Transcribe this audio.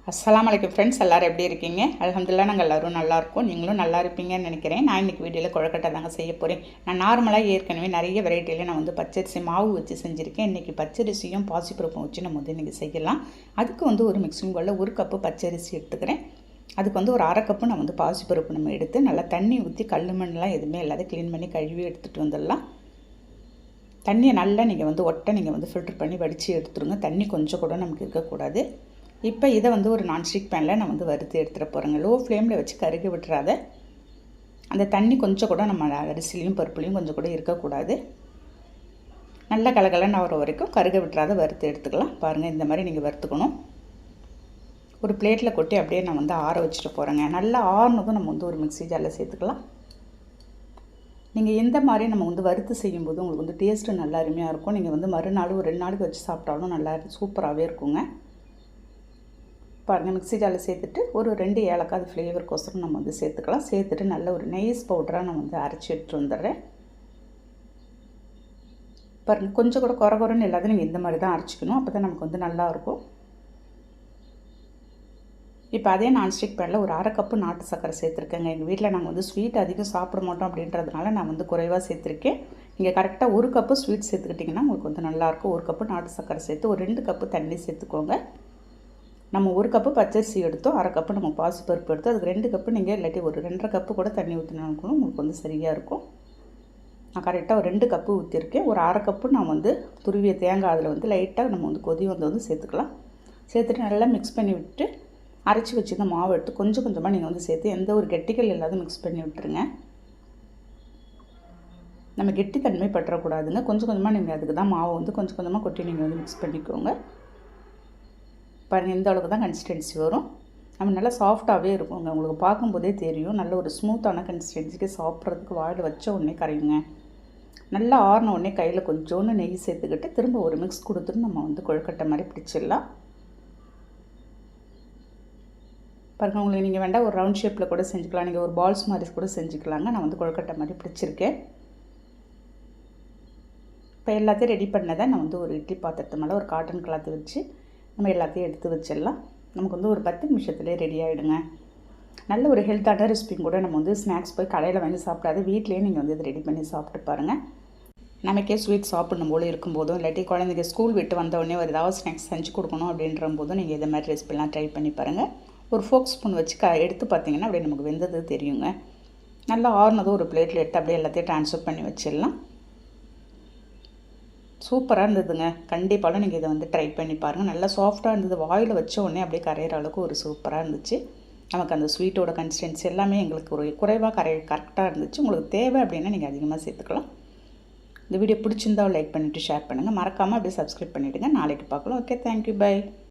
அஸ்ஸலாமு அலைக்கும் ஃப்ரெண்ட்ஸ், எல்லோரும் எப்படி இருக்கீங்க? அல்ஹம்துலில்லாஹ் நாங்கள் எல்லோரும் நல்லாயிருக்கோம். நீங்களும் நல்லா இருப்பீங்கன்னு நினைக்கிறேன். நான் இன்றைக்கி வீடியோவில் கொழுக்கட்டை தாங்க செய்ய போகிறேன். நான் நார்மலாக ஏற்கனவே நிறைய வெரைட்டியில் நான் பச்சரிசி மாவு வச்சு செஞ்சுருக்கேன். இன்றைக்கி பச்சரிசியும் பாசிப்பருப்பும் வச்சு நம்ம இன்றைக்கி செய்யலாம். அதுக்கு ஒரு மிக்சிங் பவுலில் 1 கப்பு பச்சரிசி எடுத்துக்கிறேன். அதுக்கு ஒரு அரை கப்பு நான் பாசிப்பருப்பு நம்ம எடுத்து நல்லா தண்ணி ஊற்றி கல் மண்ணெலாம் எதுவுமே இல்லாத க்ளீன் பண்ணி கழுவி எடுத்துகிட்டு வந்துடலாம். தண்ணியை நல்லா நீங்கள் ஒட்டை நீங்கள் ஃபில்டர் பண்ணி வடித்து எடுத்துருங்க. தண்ணி கொஞ்சம் கூட நமக்கு இருக்கக்கூடாது. இப்போ இதை ஒரு நான்ஸ்டிக் பேனில் நான் வறுத்து எடுத்துகிட்டு போகிறேங்க. லோ ஃப்ளேமில் வச்சு கருக விட்டுறாத. அந்த தண்ணி கொஞ்சம் கூட நம்ம அரிசிலையும் பருப்புலையும் கொஞ்சம் கூட இருக்கக்கூடாது. நல்ல கலகலன்னு வர வரைக்கும் கருக விட்டுறாத வறுத்து எடுத்துக்கலாம். பாருங்கள், இந்த மாதிரி நீங்கள் வறுத்துக்கணும். ஒரு பிளேட்டில் கொட்டி அப்படியே நான் ஆற வச்சுட்டு போகிறேங்க. நல்லா ஆறுனதும் நம்ம ஒரு மிக்ஸி ஜாரில் சேர்த்துக்கலாம். நீங்கள் எந்த மாதிரி நம்ம வறுத்து செய்யும்போது உங்களுக்கு டேஸ்ட்டு நல்லா அருமையாக இருக்கும். நீங்கள் மறுநாள் ஒரு 2 நாளுக்கு வச்சு சாப்பிட்டாலும் நல்லா சூப்பராகவே இருக்குங்க. பாருங்கள், மிக்ஸி ஜாரில் சேர்த்துட்டு ஒரு 2 ஏலக்காய் அது ஃப்ளேவருக்கோசரம் நம்ம சேர்த்துக்கலாம். சேர்த்துட்டு நல்ல ஒரு நைஸ் பவுடராக நான் அரைச்சி எடுத்துகிட்டு வந்துடுறேன். பாருங்கள், கொஞ்சம் கூட குறன்னு இல்லாத நீங்கள் இந்த மாதிரி தான் அரைச்சிக்கணும். அப்போ தான் நமக்கு நல்லாயிருக்கும். இப்போ அதே நான்ஸ்டிக் பேனில் ஒரு அரை கப்பு நாட்டு சர்க்கரை சேர்த்துருக்கேங்க. எங்கள் வீட்டில் நாங்கள் ஸ்வீட் அதிகம் சாப்பிட மாட்டோம் அப்படின்றதுனால நான் குறைவாக சேர்த்துருக்கேன். நீங்கள் கரெக்டாக 1 கப்பு ஸ்வீட் சேர்த்துக்கிட்டிங்கன்னா உங்களுக்கு நல்லாயிருக்கும். 1 கப்பு நாட்டு சர்க்கரை சேர்த்து ஒரு 2 கப்பு தண்ணி சேர்த்துக்கோங்க. நம்ம 1 கப்பு பச்சரிசி எடுத்தோம், அரை கப்பு நம்ம பாசிப்பருப்பு எடுத்தோம். அதுக்கு 2 கப்பு நீங்கள் இல்லாட்டி ஒரு 2.5 கப்பு கூட தண்ணி ஊற்றினாலும் உங்களுக்கு சரியாக இருக்கும். நான் கரெக்டாக ஒரு 2 கப்பு ஊற்றிருக்கேன். ஒரு அரை கப்பு நான் துருவிய தேங்காய் அதில் லைட்டாக நம்ம கொதி சேர்த்துக்கலாம். சேர்த்துட்டு நல்லா மிக்ஸ் பண்ணி விட்டு அரைச்சி வச்சுருந்த மாவு எடுத்து கொஞ்சம் கொஞ்சமாக நீங்கள் சேர்த்து எந்த ஒரு கெட்டிகள் இல்லாத மிக்ஸ் பண்ணி விட்டுருங்க. நம்ம கெட்டித்தன்மை பற்றக்கூடாதுங்க. கொஞ்சம் கொஞ்சமாக நீங்கள் அதுக்கு தான் மாவு கொஞ்சம் கொஞ்சமாக கொட்டி நீங்கள் மிக்ஸ் பண்ணிக்கோங்க. பாருங்கள், இந்த அளவுக்கு தான் கன்சிஸ்டன்சி வரும். நம்ம நல்லா சாஃப்டாகவே இருக்குங்க. உங்களுக்கு பார்க்கும்போதே தெரியும். நல்ல ஒரு ஸ்மூத்தான கன்சிஸ்டன்சிக்கு சாப்பிட்றதுக்கு வாயில் வச்ச உடனே கரையுங்க. நல்லா ஆறின உடனே கையில் கொஞ்சோன்னு நெய் சேர்த்துக்கிட்டு திரும்ப ஒரு மிக்ஸ் கொடுத்துட்டு நம்ம கொழுக்கட்டை மாதிரி பிடிச்சிடலாம். பாருங்கள், உங்களுக்கு நீங்கள் வேண்டாம் ஒரு ரவுண்ட் ஷேப்பில் கூட செஞ்சுக்கலாம். நீங்கள் ஒரு பால்ஸ் மாதிரி கூட செஞ்சுக்கலாங்க. நான் கொழுக்கட்டை மாதிரி பிடிச்சிருக்கேன். இப்போ எல்லாத்தையும் ரெடி பண்ணதை நான் ஒரு இட்லி பாத்திரத்து மேலே ஒரு காட்டன் கிளாத்து வச்சு நம்ம எல்லாத்தையும் எடுத்து வச்சிடலாம். நமக்கு ஒரு 10 நிமிஷத்துலேயே ரெடி ஆகிடுங்க. நல்ல ஒரு ஹெல்த்தான ரெசிபியும் கூட நம்ம ஸ்நாக்ஸ் போய் கடையில் வாங்கி சாப்பிடாது வீட்லேயே நீங்கள் இதை ரெடி பண்ணி சாப்பிட்டு பாருங்கள். நமக்கே ஸ்வீட் சாப்பிடணும் போல் இருக்கும்போதும் இல்லாட்டி குழந்தைங்க ஸ்கூல் விட்டு வந்தோடனே ஒரு ஏதாவது ஸ்நாக்ஸ் செஞ்சு கொடுக்கணும் அப்படின்ற போதும் நீங்கள் இதை மாதிரி ரெசிபிலாம் ட்ரை பண்ணி பாருங்கள். ஒரு ஃபோக் ஸ்பூன் வச்சு எடுத்து பார்த்தீங்கன்னா அப்படியே நமக்கு வெந்தது தெரியுங்க. நல்லா ஆறுனதும் ஒரு பிளேட்டில் எடுத்து அப்படியே எல்லாத்தையும் ட்ரான்ஸ்ஃபர் பண்ணி வச்சிடலாம். சூப்பராக இருந்ததுங்க. கண்டிப்பாக நீங்கள் இதை ட்ரை பண்ணி பாருங்கள். நல்லா சாஃப்டாக இருந்தது. வாயில் வச்ச உடனே அப்படியே கரையிற அளவுக்கு ஒரு சூப்பராக இருந்துச்சு. நமக்கு அந்த ஸ்வீட்டோட கன்சிஸ்டன்சி எல்லாமே எங்களுக்கு ஒரு குறைவாக கரெக்டாக இருந்துச்சு. உங்களுக்கு தேவை அப்படின்னா நீங்கள் அதிகமாக சேர்த்துக்கலாம். இந்த வீடியோ பிடிச்சிருந்தால் லைக் பண்ணிவிட்டு ஷேர் பண்ணுங்கள். மறக்காமல் அப்படியே சப்ஸ்கிரைப் பண்ணிவிடுங்க. நாளைக்கு பார்க்கலாம். Okay, thank you, by.